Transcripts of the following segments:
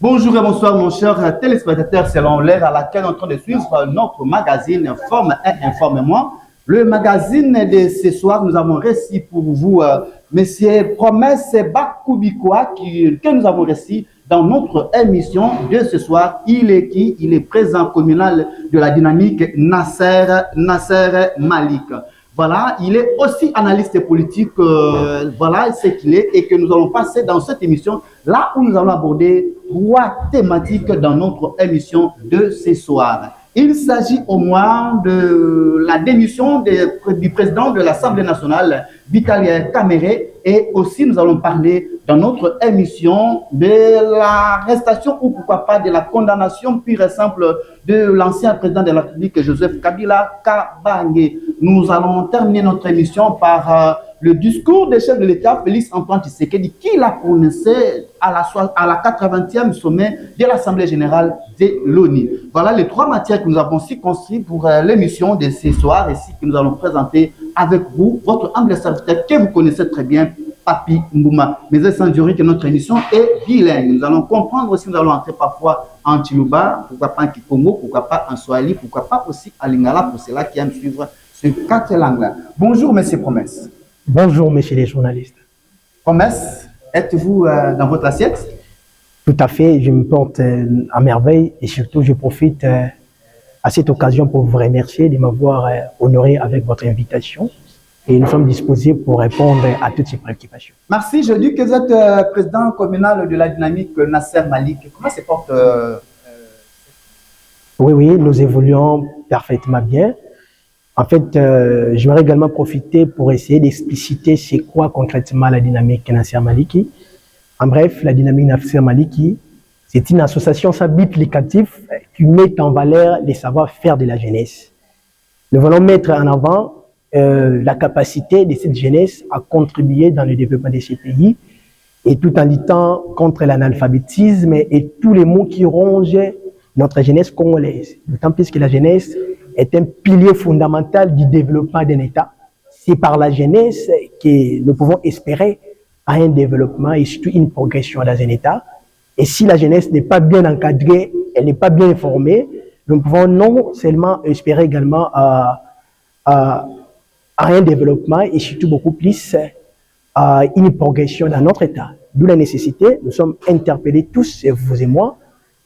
Bonjour et bonsoir mon cher téléspectateur, c'est l'heure à laquelle on est en train de suivre notre magazine Forme et Informe-moi. Le magazine de ce soir, nous avons reçu pour vous Monsieur Promesse Bakoubikoa que nous avons reçu dans notre émission de ce soir. Il est qui? Il est président communal de la dynamique Nasser Malik. Voilà, il est aussi analyste politique, voilà ce qu'il est et que nous allons passer dans cette émission, là où nous allons aborder 3 thématiques dans notre émission de ce soir. Il s'agit au moins de la démission du président de l'Assemblée nationale, Vital Kamerhe, et aussi nous allons parler dans notre émission de l'arrestation ou pourquoi pas de la condamnation pure et simple de l'ancien président de la République, Joseph Kabila Kabange. Nous allons terminer notre émission par le discours du chef de l'État, Félix Antoine Tshisekedi, qui l'a prononcé à la 80e sommet de l'Assemblée générale de l'ONU. Voilà les 3 matières que nous avons circonscrits pour l'émission de ce soir, ici que nous allons présenter avec vous, votre humble serviteur que vous connaissez très bien, Papi Mbouma. Mais sans dire que notre émission est bilingue. Nous allons comprendre aussi, nous allons entrer parfois en Chiluba, pourquoi pas en Kikongo, pourquoi pas en Swahili, pourquoi pas aussi en Lingala, pour ceux-là qui aiment suivre ces 4 langues-là. Bonjour, monsieur Promesse. Bonjour, messieurs les journalistes. Promesse, êtes-vous dans votre assiette? Tout à fait, je me porte à merveille et surtout je profite à cette occasion pour vous remercier de m'avoir honoré avec votre invitation et nous sommes disposés pour répondre à toutes ces préoccupations. Merci, je dis que vous êtes président communal de la dynamique Nasser Malik. Comment se porte Oui, nous évoluons parfaitement bien. En fait, j'aimerais également profiter pour essayer d'expliciter c'est quoi concrètement la dynamique Nasser Maliki. En bref, la dynamique Nasser Maliki, c'est une association sans but lucratif qui met en valeur les savoir-faire de la jeunesse. Nous voulons mettre en avant la capacité de cette jeunesse à contribuer dans le développement de ces pays et tout en luttant contre l'analphabétisme et tous les maux qui rongent notre jeunesse congolaise. D'autant plus que la jeunesse est un pilier fondamental du développement d'un État. C'est par la jeunesse que nous pouvons espérer à un développement et surtout une progression dans un État. Et si la jeunesse n'est pas bien encadrée, elle n'est pas bien informée, nous pouvons non seulement espérer également à un développement et surtout beaucoup plus à une progression dans notre État. D'où la nécessité, nous sommes interpellés tous, vous et moi,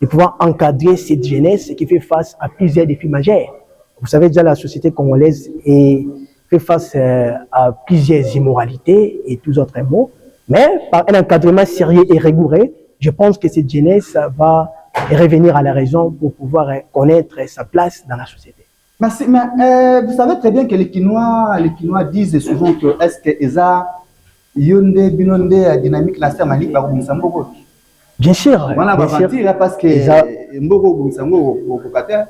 de pouvoir encadrer cette jeunesse qui fait face à plusieurs défis majeurs. Vous savez déjà, la société congolaise fait face à plusieurs immoralités et tous autres maux, mais par un encadrement sérieux et rigoureux, je pense que cette jeunesse va revenir à la raison pour pouvoir connaître sa place dans la société. Merci, mais vous savez très bien que les Quinois disent souvent que est-ce que Eza Yonde Binonde dynamique Nasser Malik va vous Msambogo. Bien sûr. Voilà, bien sûr. Parce que Mbogo Msambogo.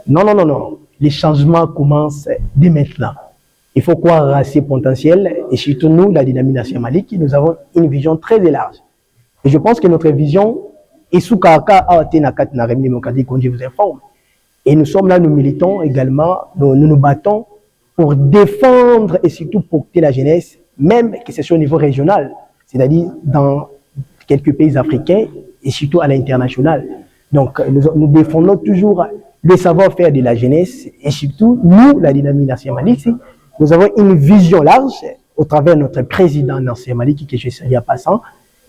Non. Les changements commencent dès maintenant. Il faut croire à ces potentiels et surtout nous, la dynamique Nasser Malik, nous avons une vision très large. Et je pense que notre vision est sous Kaka Atenakat Narem démocratique, comme je vous informe. Et nous sommes là, nous militons également, nous battons pour défendre et surtout porter la jeunesse, même que ce soit au niveau régional, c'est-à-dire dans quelques pays africains et surtout à l'international. Donc, nous défendons toujours le savoir-faire de la jeunesse et surtout, nous, la dynamique Nasser Malik, nous avons une vision large au travers de notre président Nasser Malik, que je salue à passant.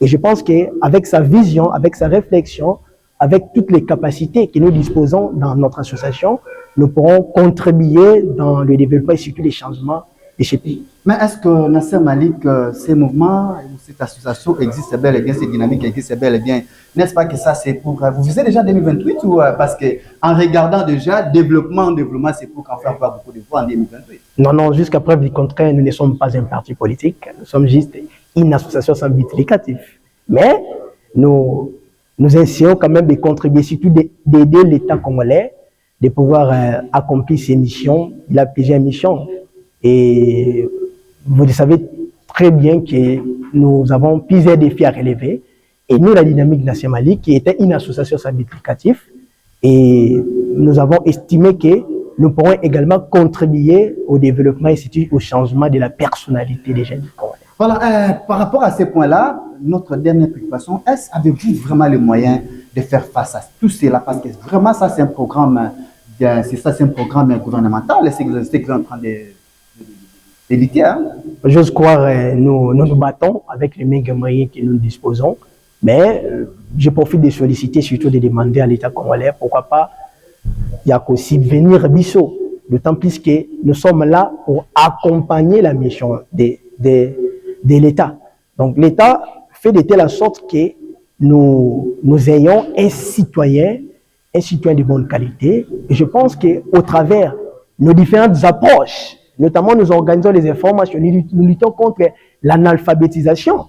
Et je pense qu'avec sa vision, avec sa réflexion, avec toutes les capacités que nous disposons dans notre association, nous pourrons contribuer dans le développement et surtout les changements de ce pays. Mais est-ce que Nasser Malik, ces mouvements, cette association existe bel et bien, cette dynamique existe bel et bien, n'est-ce pas que ça c'est pour... Vous visez déjà 2028 ou parce qu'en regardant déjà, développement, c'est pour qu'en faire pas beaucoup de fois en 2028? Non, jusqu'à preuve du contraire, nous ne sommes pas un parti politique, nous sommes juste une association sans but lucratif. Mais nous essayons quand même de contribuer, surtout d'aider l'État congolais, de pouvoir accomplir ses missions. Il a plusieurs missions. Et vous savez très bien que nous avons plusieurs défis à relever. Et nous, la dynamique Nasser Malik, qui était une association sans but lucratif, et nous avons estimé que nous pourrons également contribuer au développement et au changement de la personnalité des jeunes congolais. Voilà, par rapport à ces points-là, notre dernière préoccupation, avez-vous vraiment les moyens de faire face à tout cela? Parce que vraiment, ça, c'est un programme, c'est un programme gouvernemental, c'est ce que vous êtes en train d'éditer. Hein? J'ose croire, nous battons avec les mêmes moyens que nous disposons, mais je profite de solliciter, surtout de demander à l'État congolais, pourquoi pas, il y a aussi venir Bissau, d'autant plus que nous sommes là pour accompagner la mission de l'État. Donc l'État fait de telle sorte que nous ayons un citoyen de bonne qualité. Et je pense qu'au travers de nos différentes approches, notamment nous organisons les informations, nous luttons contre l'analphabétisation.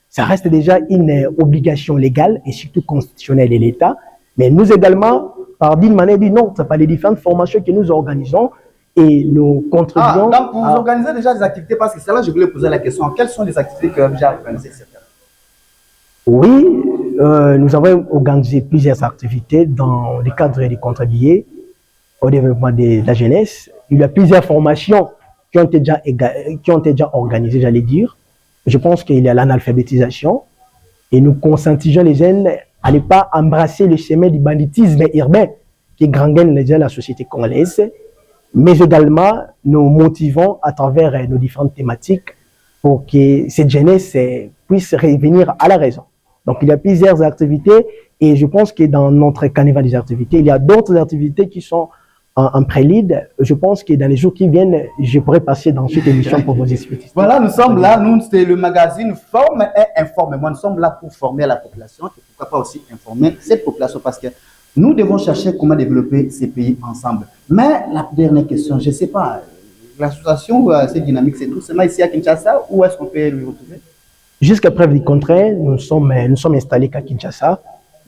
Ça reste déjà une obligation légale et surtout constitutionnelle de l'État. Mais nous également, par d'une manière ou d'une autre, par les différentes formations que nous organisons, et nous contribuons. Donc vous organisez déjà des activités, parce que c'est là que je voulais poser la question. Quelles sont les activités que vous avez organisées? Oui, nous avons organisé plusieurs activités dans le cadre des contribués au développement de la jeunesse. Il y a plusieurs formations qui ont été déjà organisées, j'allais dire. Je pense qu'il y a l'analphabétisation et nous conscientisons les jeunes à ne pas embrasser le chemin du banditisme urbain qui gangrène la société congolaise. Mais également, nous motivons à travers nos différentes thématiques pour que cette jeunesse puisse revenir à la raison. Donc, il y a plusieurs activités et je pense que dans notre carnaval des activités, il y a d'autres activités qui sont en prélude. Je pense que dans les jours qui viennent, je pourrais passer dans cette émission pour vous expliquer. Voilà, nous sommes là, nous, c'est le magazine Forme et Informe-moi. Nous sommes là pour former la population et pourquoi pas aussi informer cette population parce que nous devons chercher comment développer ces pays ensemble. Mais la dernière question, je ne sais pas, l'association, c'est dynamique, c'est tout seulement ici à Kinshasa, où est-ce qu'on peut le retrouver? Jusqu'à preuve du contraire, nous sommes installés qu'à Kinshasa,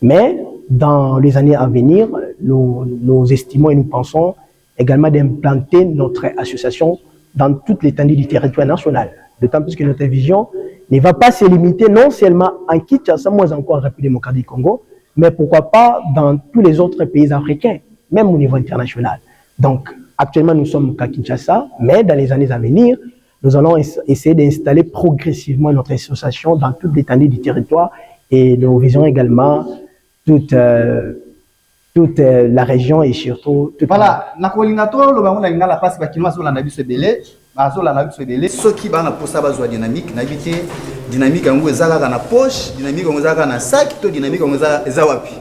mais dans les années à venir, nous estimons et nous pensons également d'implanter notre association dans toute l'étendue du territoire national. D'autant plus que notre vision ne va pas se limiter non seulement en Kinshasa, moins encore en République démocratique du Congo, mais pourquoi pas dans tous les autres pays africains, même au niveau international. Donc, actuellement, nous sommes qu'à Kinshasa, mais dans les années à venir, nous allons essayer d'installer progressivement notre association dans toute l'étendue du territoire et nous visons également toute la région et surtout... Voilà, Nakolinato, le baron la passe bakinois sur la nabi se délai, sur la nabi se délai, ceux qui vont pour ça besoin dynamique, n'habiter dynamique en Ouezala dans la poche, dynamique en Ouezala dans le sac, dynamique en Ouezala zawapi.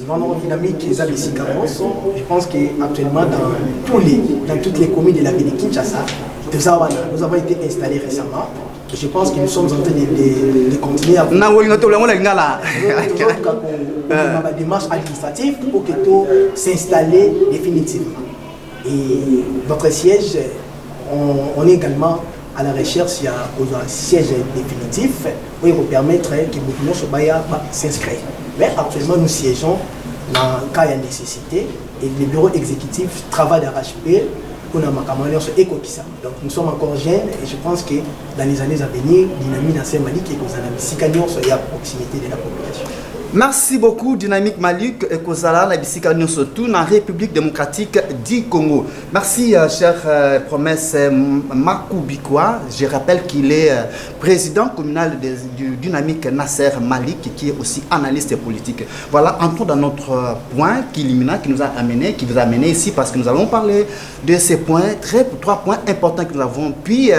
Vraiment dynamique et je pense qu'actuellement dans toutes les communes de la ville de Kinshasa, nous avons été installés récemment. Je pense que nous sommes en train de continuer à la démarche administrative pour que tout s'installe définitivement. Et notre siège, on est également à la recherche d'un siège définitif pour nous permettre que beaucoup de s'inscrire. Mais actuellement, nous siégeons dans le cas de nécessité et le bureau exécutif travaille d'arrache-pied pour nous faire éco-kissa. Donc nous sommes encore jeunes et je pense que dans les années à venir, Dynamique Nasser Malik et Kozala Bissikagnon soient à proximité de la population. Merci beaucoup Dynamique Malik et Kozala la Bissikagnon surtout dans la République démocratique du Congo. Merci cher promesse Markou Bikwa. Je rappelle qu'il est président communal du Dynamique Nasser Malik qui est aussi analyste politique. Voilà, entrons dans notre point qui nous a amené, qui vous a amené ici parce que nous allons parler de ces points, trois points importants que nous avons puis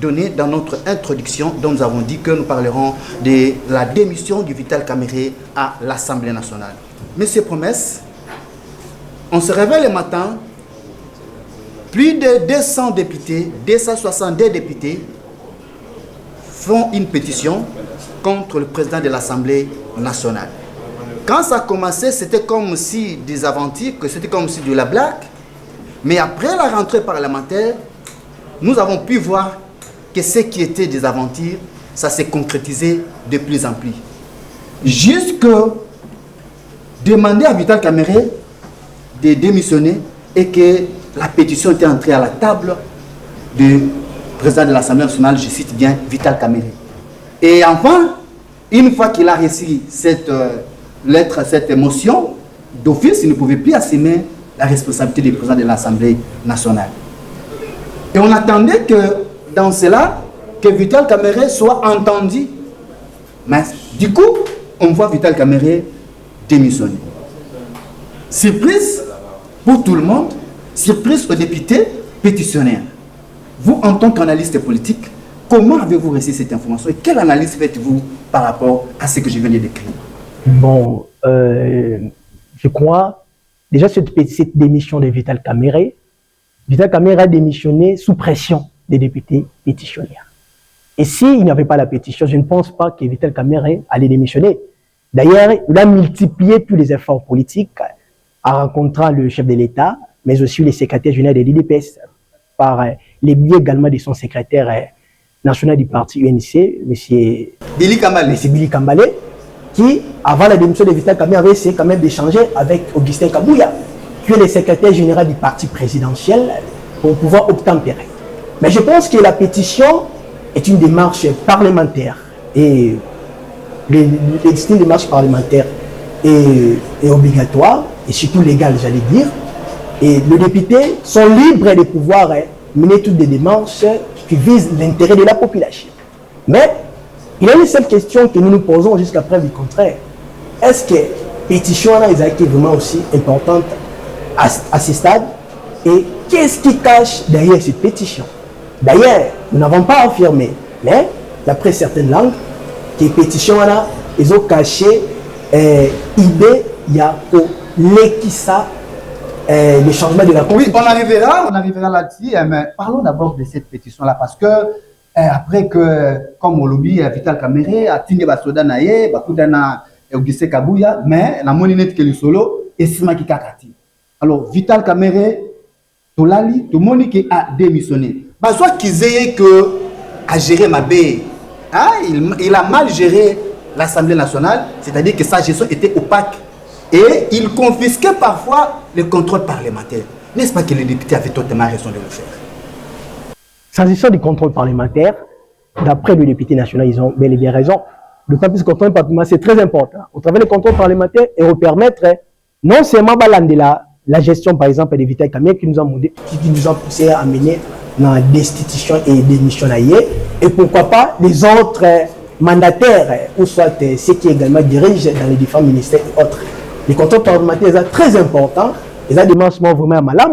donné dans notre introduction dont nous avons dit que nous parlerons de la démission du Vital Kamerhe à l'Assemblée nationale. Monsieur Promesse, on se réveille le matin, plus de 200 députés, 262 députés font une pétition contre le président de l'Assemblée nationale. Quand ça a commencé, c'était comme si des aventures, que c'était comme si de la blague, mais après la rentrée parlementaire, nous avons pu voir que ce qui était des aventures, ça s'est concrétisé de plus en plus. Jusque demander à Vital Kamerhe de démissionner et que la pétition était entrée à la table du président de l'Assemblée nationale, je cite bien Vital Kamerhe. Et enfin, une fois qu'il a reçu cette lettre, cette motion, d'office, il ne pouvait plus assumer la responsabilité du président de l'Assemblée nationale. Et on attendait que dans cela, que Vital Kamerhe soit entendu. Mais du coup, on voit Vital Kamerhe démissionner. Surprise pour tout le monde, surprise aux députés pétitionnaires. Vous, en tant qu'analyste politique, comment avez-vous reçu cette information et quelle analyse faites-vous par rapport à ce que je viens de décrire? Bon, je crois, déjà cette démission de Vital Kamerhe a démissionné sous pression des députés pétitionnaires. Et s'il n'y avait pas la pétition, je ne pense pas que Vital Kamerhe allait démissionner. D'ailleurs, il a multiplié tous les efforts politiques en rencontrant le chef de l'État, mais aussi le secrétaire général de l'IDPS, par les biais également de son secrétaire national du parti UNC, M. Billy Kambale, qui, avant la démission de Vital Kamerhe, avait essayé quand même d'échanger avec Augustin Kabouya, qui est le secrétaire général du parti présidentiel, pour pouvoir obtempérer. Mais je pense que la pétition est une démarche parlementaire. Et une démarche parlementaire est obligatoire, et surtout légale, j'allais dire. Et les députés sont libres de pouvoir mener toutes des démarches qui visent l'intérêt de la population. Mais il y a une seule question que nous nous posons jusqu'à preuve du contraire. Est-ce que la pétition est vraiment aussi importante à ce stade? Et qu'est-ce qui cache derrière cette pétition? D'ailleurs, nous n'avons pas affirmé, mais d'après certaines langues, que les pétitions ils ont caché idée, il y a le changement de la Constitution. Oui, on arrivera là-dessus, mais parlons d'abord de cette pétition-là, parce que après que, comme on l'a dit, Vital Kamerhe a tigné Basoda Naye, Bakudana Augustin Kabouya, mais la moninette que le solo est Sima Kikakati. Alors, Vital Kamerhe, Tolali, tout le monde qui a démissionné. Soit qu'ils aient que à gérer ma baie, il a mal géré l'Assemblée nationale, c'est-à-dire que sa gestion était opaque. Et il confisquait parfois le contrôle parlementaire. N'est-ce pas que les députés avaient totalement raison de le faire? S'agissant du contrôle parlementaire, d'après le député national, ils ont bel et bien raison. D'autant plus que le contrôle parlementaire, c'est très important. Au travers du contrôle parlementaire, et au permettre non seulement la gestion, par exemple, des Vital Kamerhe qui nous ont poussé à mener dans la destitution et démission naïe, et pourquoi pas les autres mandataires, ou soit ceux qui également dirigent dans les différents ministères et autres. Les contrôles parlementaires sont très importants, ils ont des manchements vraiment malades.